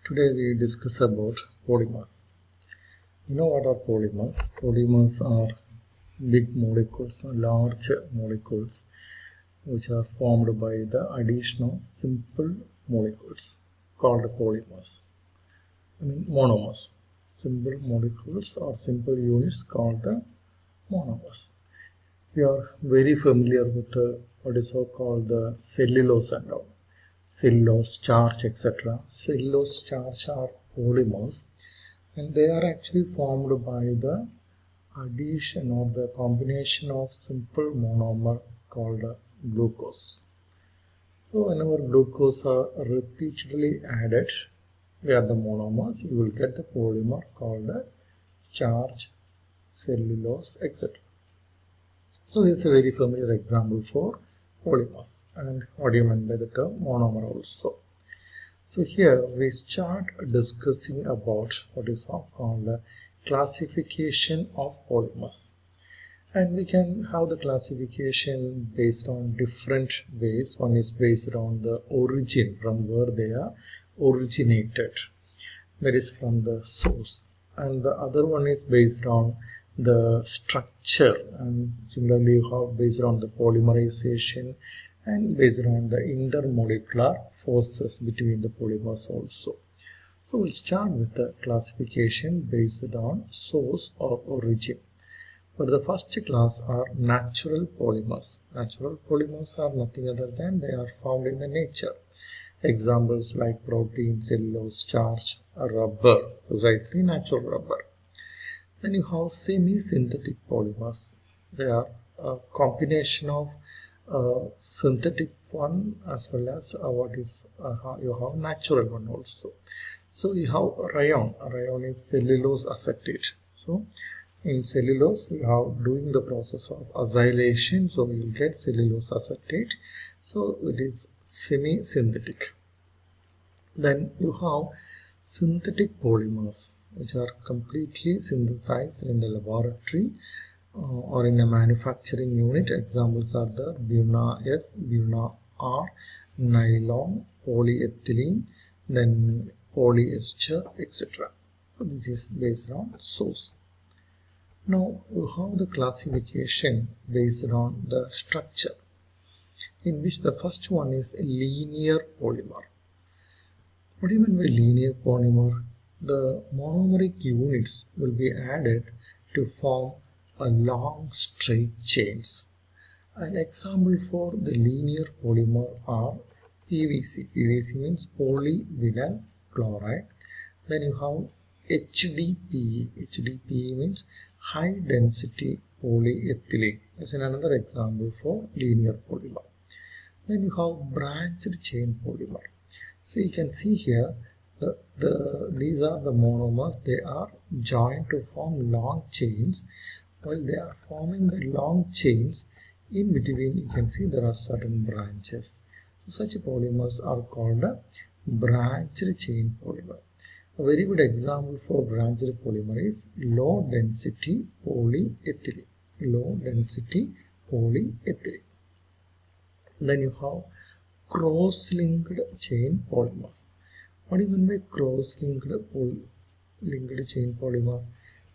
Today we discuss about polymers. You know what are polymers? Polymers are big molecules, large molecules which are formed by the addition of simple molecules called polymers. Monomers. Simple molecules or simple units called monomers. We are very familiar with what is so called the cellulose and all. Cellulose, starch, etc. Cellulose, starch are polymers, and they are actually formed by the addition or the combination of simple monomer called glucose. So whenever glucose are repeatedly added via the monomers, you will get the polymer called starch, cellulose, etc. So this is a very familiar example for polymers. And what do you mean by the term monomer also? So here we start discussing about what is called the classification of polymers. And we can have the classification based on different ways. One is based on the origin, from where they are originated, that is from the source. And the other one is based on the structure, and similarly based on the polymerization and based on the intermolecular forces between the polymers also. So we'll start with the classification based on source or origin. But the first class are natural polymers. Natural polymers are nothing other than they are found in the nature. Examples like protein, cellulose, starch, rubber, precisely natural rubber. Then you have semi-synthetic polymers. They are a combination of synthetic one as well as you have natural one also. So you have rayon. Rayon is cellulose acetate. So in cellulose, you have doing the process of acylation, so you will get cellulose acetate. So it is semi-synthetic. Then you have synthetic polymers, which are completely synthesized in the laboratory or in a manufacturing unit. Examples are the Buna S, Buna R, nylon, polyethylene, then polyester, etc. So this is based on source. Now you have the classification based on the structure, in which the first one is linear polymer. What do you mean by linear polymer? The monomeric units will be added to form a long straight chains. An example for the linear polymer are PVC. PVC means polyvinyl chloride. Then you have HDPE. HDPE means high density polyethylene. This is another example for linear polymer. Then you have branched chain polymer. So you can see here these are the monomers. They are joined to form long chains. While they are forming the long chains, in between you can see there are certain branches. So such polymers are called a branched chain polymer. A very good example for branched polymer is low density polyethylene. Low density polyethylene. Then you have cross-linked chain polymers. What do you mean by cross-linked chain polymer?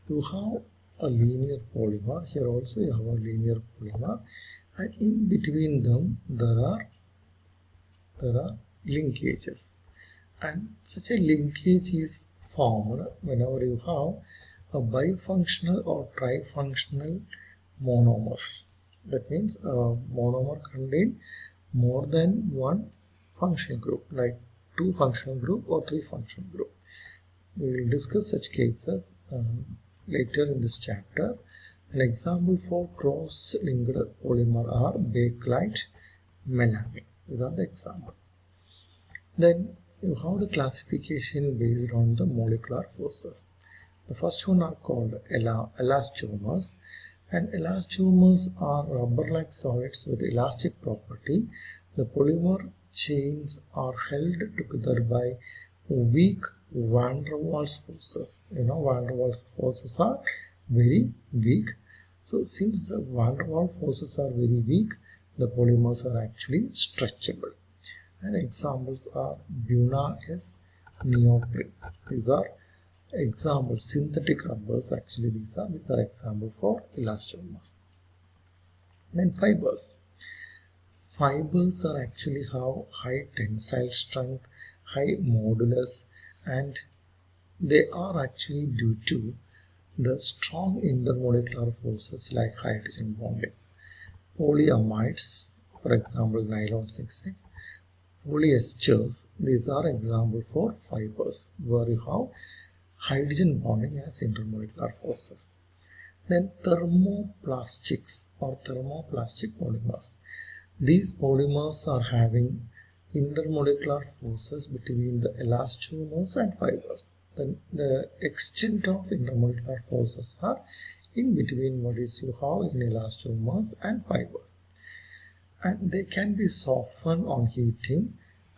You have a linear polymer. Here also you have a linear polymer, and in between them there are linkages. And such a linkage is formed whenever you have a bifunctional or trifunctional monomers. That means a monomer contains more than one functional group, like 2 functional group or 3 functional group. We will discuss such cases later in this chapter. An example for cross-linked polymer are bakelite, melamine. These are the examples. Then you have the classification based on the molecular forces. The first one are called elastomers, and elastomers are rubber-like solids with elastic property. The polymer chains are held together by weak van der Waals forces. Van der Waals forces are very weak. So since the van der Waals forces are very weak, the polymers are actually stretchable. And examples are Buna S, neoprene. These are examples, synthetic rubbers. Actually, these are examples for elastomers. Then fibers. Fibers are actually have high tensile strength, high modulus, and they are actually due to the strong intermolecular forces like hydrogen bonding. Polyamides, for example, nylon 6,6, polyesters, these are examples for fibers where you have hydrogen bonding as intermolecular forces. Then thermoplastics or thermoplastic polymers. These polymers are having intermolecular forces between the elastomers and fibers. Then the extent of intermolecular forces are in between what is you have in elastomers and fibers. And they can be softened on heating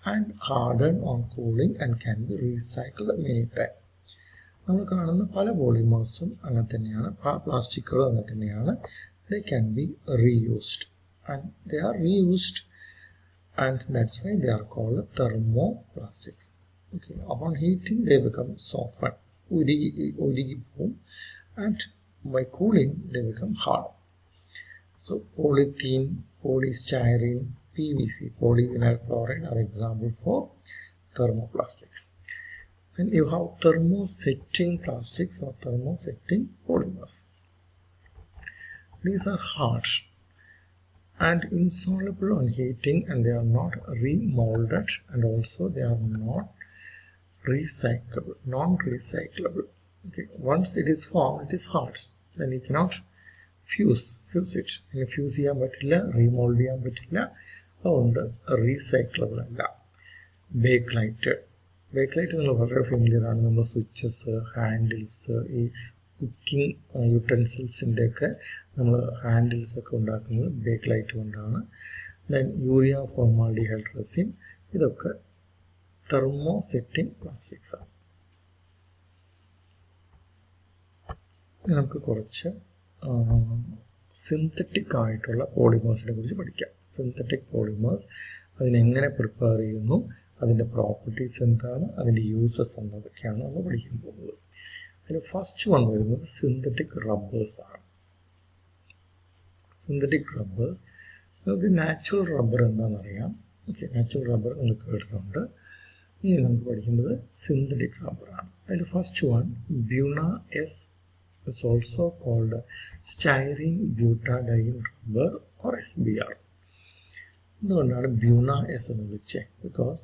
and hardened on cooling and can be recycled many times. നമ്മൾ കാണുന്ന പല പോളിമേഴ്സും അങ്ങനെ തന്നെയാണ്, പ്ലാസ്റ്റിക്കുകളും അങ്ങനെ തന്നെയാണ്. They can be reused and they are reused, and that's why they are called thermoplastics. Okay, upon heating they become softened, ഉരുകി പോകും, and by cooling they become hard. So polythene, polystyrene, PVC, polyvinyl chloride are example for thermoplastics. And you have thermosetting plastics or thermosetting polymers. These are hard and insoluble on heating, and they are not remolded, and also they are not recyclable, non-recyclable. Okay, once it is formed, it is hard, then you cannot fuse it. Fuse ചെയ്യാൻ പറ്റില്ല, remold ചെയ്യാൻ പറ്റില്ല, അതുകൊണ്ട് recyclable അല്ല. Bakelite നിങ്ങൾ വളരെ familiar ആണ്. നമ്മൾ സ്വിച്ചസ്, ഹാൻഡിൽസ്, ഈ കുക്കിംഗ് യുട്ടൻസിൽസിൻ്റെ ഒക്കെ നമ്മൾ ഹാൻഡിൽസ് ഒക്കെ ഉണ്ടാക്കുന്നത് ബേക്ക്ലൈറ്റ് കൊണ്ടാണ്. ദെൻ യൂറിയ ഫോർമാൽഡിഹൈഡ് റെസിൻ, ഇതൊക്കെ തെർമോസെറ്റിംഗ് പ്ലാസ്റ്റിക്സ് ആണ്. നമുക്ക് കുറച്ച് സിന്തറ്റിക് ആയിട്ടുള്ള പോളിമേഴ്സിനെ കുറിച്ച് പഠിക്കാം. സിന്തറ്റിക് പോളിമേഴ്സ് അതിനെങ്ങനെ പ്രിപ്പയർ ചെയ്യുന്നു, അതിൻ്റെ പ്രോപ്പർട്ടീസ് എന്താണ്, അതിൻ്റെ യൂസസ് എന്നതൊക്കെയാണ് നമ്മൾ പഠിക്കാൻ പോകുന്നത്. അതിൽ ഫസ്റ്റ് വൺ വരുന്നത് സിന്തറ്റിക് റബ്ബേഴ്സ് ആണ്. സിന്തറ്റിക് റബ്ബേഴ്സ്, നമുക്ക് നാച്ചുറൽ റബ്ബർ എന്താണെന്നറിയാം. ഓക്കെ, നാച്ചുറൽ റബ്ബർ നിങ്ങൾ കേട്ടിട്ടുണ്ട്. ഇനി നമുക്ക് പഠിക്കുന്നത് സിന്തറ്റിക് റബ്ബറാണ്. അതിൽ first one buna S, it's also called styrene butadiene rubber or SBR. എന്തുകൊണ്ടാണ് ബ്യൂണ എസ് എന്ന് വിളിച്ചത്? ബിക്കോസ്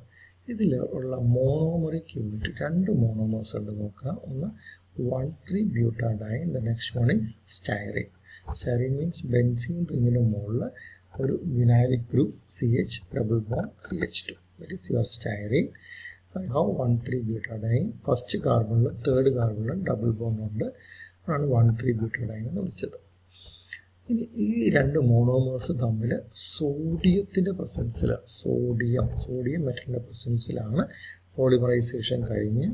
ഇതിൽ ഉള്ള മോണോമറിക് യൂണിറ്റ്, രണ്ട് മോണോമേഴ്സ് ഉണ്ട് നോക്കുക. ഒന്ന് 1,3-butadiene, the next one is styrene. Styrene means benzene റിങ്ങിന് മുകളിൽ ഒരു vinylic group CH double bond CH2, that is your styrene. I have 1,3-butadiene. First കാർബണിലും തേർഡ് കാർബണിലും ഡബിൾ ബോണ്ട് ഉണ്ട്, അതാണ് 1,3-butadiene എന്ന് വിളിച്ചത്. ഇനി ഈ രണ്ട് മോണോമേഴ്സ് തമ്മിൽ സോഡിയത്തിൻ്റെ പ്രസൻസിൽ, സോഡിയം മെറ്റലിൻ്റെ പ്രസൻസിലാണ് പോളിമറൈസേഷൻ കഴിഞ്ഞ്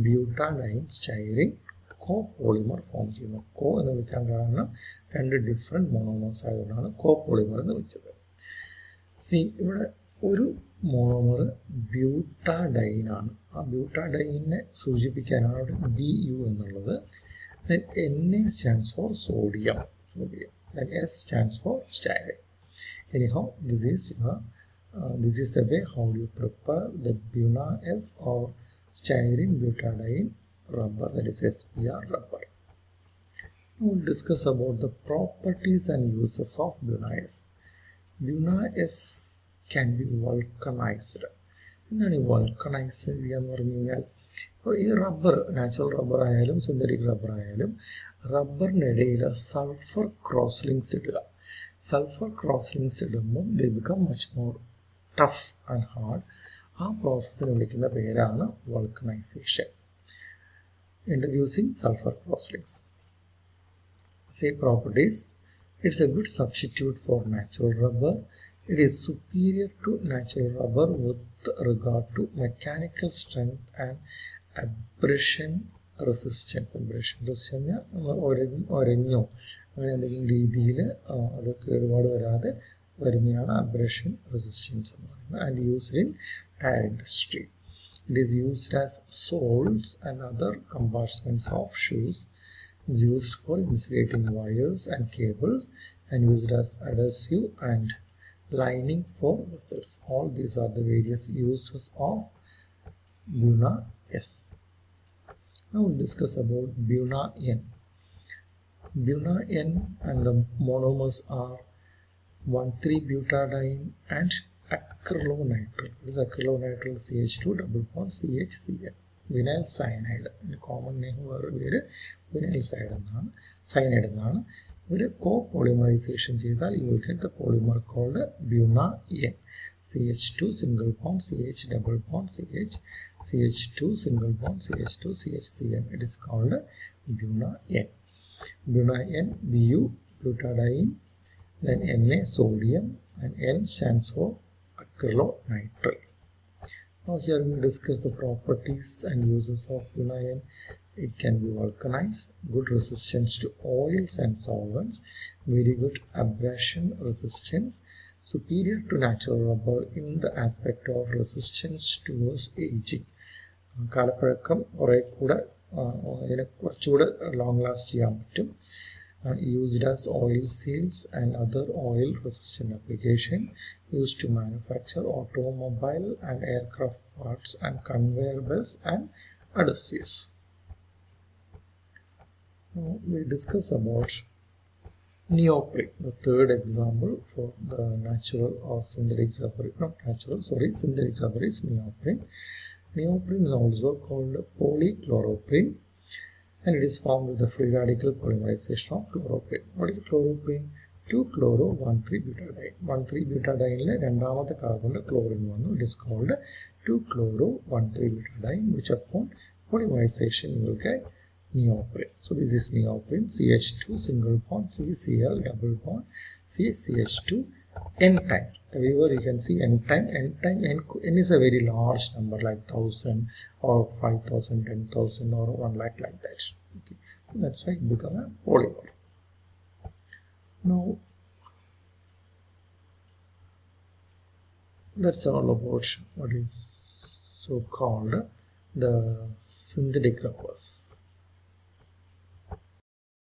ബ്യൂട്ടാഡൈൻ സ്റ്റൈറീൻ കോ പോളിമർ ഫോം ചെയ്യുന്നു. കോ എന്ന് വിളിക്കാൻ കാരണം രണ്ട് ഡിഫറെൻറ്റ് മോണോമേഴ്സ് ആയതുകൊണ്ടാണ് കോ പോളിമർ എന്ന് വിളിച്ചത്. ഇവിടെ ഒരു മോണോമർ ബ്യൂട്ടാഡൈൻ ആണ്. ആ ബ്യൂട്ടാഡൈനെ സൂചിപ്പിക്കാനാണ് അവിടെ BU എന്നുള്ളത്. Then Na stands for sodium. Then S stands for styrene. Anyhow, this is the way how you prepare the Buna S or styrene butadiene rubber, that is SBR rubber. Now we'll discuss about the properties and uses of Buna S. Buna S can be vulcanized. എന്താണ് ഈ വൾക്കണൈസ് ചെയ്യുക എന്ന് പറഞ്ഞു കഴിഞ്ഞാൽ, ഇപ്പോൾ ഈ rubber, natural rubber ആയാലും synthetic rubber ആയാലും, റബ്ബറിനിടയിൽ സൾഫർ ക്രോസ് ലിങ്ക്സ് ഇടുക. സൾഫർ ക്രോസ് ലിങ്ക്സ് ഇടുമ്പോൾ ദേ become much more tough and hard. ആ പ്രോസസ്സിന് വിളിക്കുന്ന പേരാണ് vulcanisation. Introducing sulphur cross links. Say properties. It's a good substitute for natural rubber. It is superior to natural rubber with regard to mechanical strength and abrasion resistance. Abrasion resistance ഒരഞ്ഞോ അങ്ങനെ എന്തെങ്കിലും രീതിയിൽ അത് കേടുപാട് വരാതെ വരുന്നതാണ് അബ്രഷൻ റെസിസ്റ്റൻസ് എന്ന് പറയുന്നത്. And used in tyre industry. It is used as soles and other compartments of shoes. It is used for insulating wires and cables and used as adhesive and lining for vessels. All these are the various uses of Buna S. Now we'll discuss about Buna N. Buna N and the monomers are 1,3-butadiene and acrylonitrile. This is acrylonitrile CH2 double bond CHCl. Vinyl cyanide. The common name is vinyl cyanide. With a co-polymerization, you will get the polymer called Buna N. CH2 single bond CH double bond CH, CH2 single bond CH2 CHCl. It is called Buna N. Buna N, Bu, butadiene, then Na, sodium, and N stands for acrylonitrile. Now here we will discuss the properties and uses of Buna N. It can be vulcanized, good resistance to oils and solvents, very good abrasion resistance, superior to natural rubber in the aspect of resistance towards aging. കാലപ്പഴക്കം കുറെ കൂടെ ഇതിനെ കുറച്ചുകൂടെ long last ചെയ്യാൻ പറ്റും. Used as oil seals and other oil resistant application, used to manufacture automobile and aircraft parts and conveyor belts and adhesives. Now we discuss about neoprene, the third example for the natural or synthetic rubber. Not natural, sorry, synthetic rubber is neoprene. Neoprene is also called polychloroprene, and it is formed with the free radical polymerization of chloroprene. What is chloroprene? 2-chloro-1,3-butadiene. 1,3-butadiene രണ്ടാമത്തെ കാർബണിൽ chlorine വന്നു. It is called 2-chloro-1,3-butadiene, which upon polymerization you will get neoprene. So this is neoprene. CH2 single bond CCl double bond CH2 N time. Everywhere you can see N time. N is a very large number, like 1,000 or 5,000, 10,000 or 1 lakh, like that. Okay. So that's why it becomes a polymer. Now that's all about what is so called the synthetic rubbers.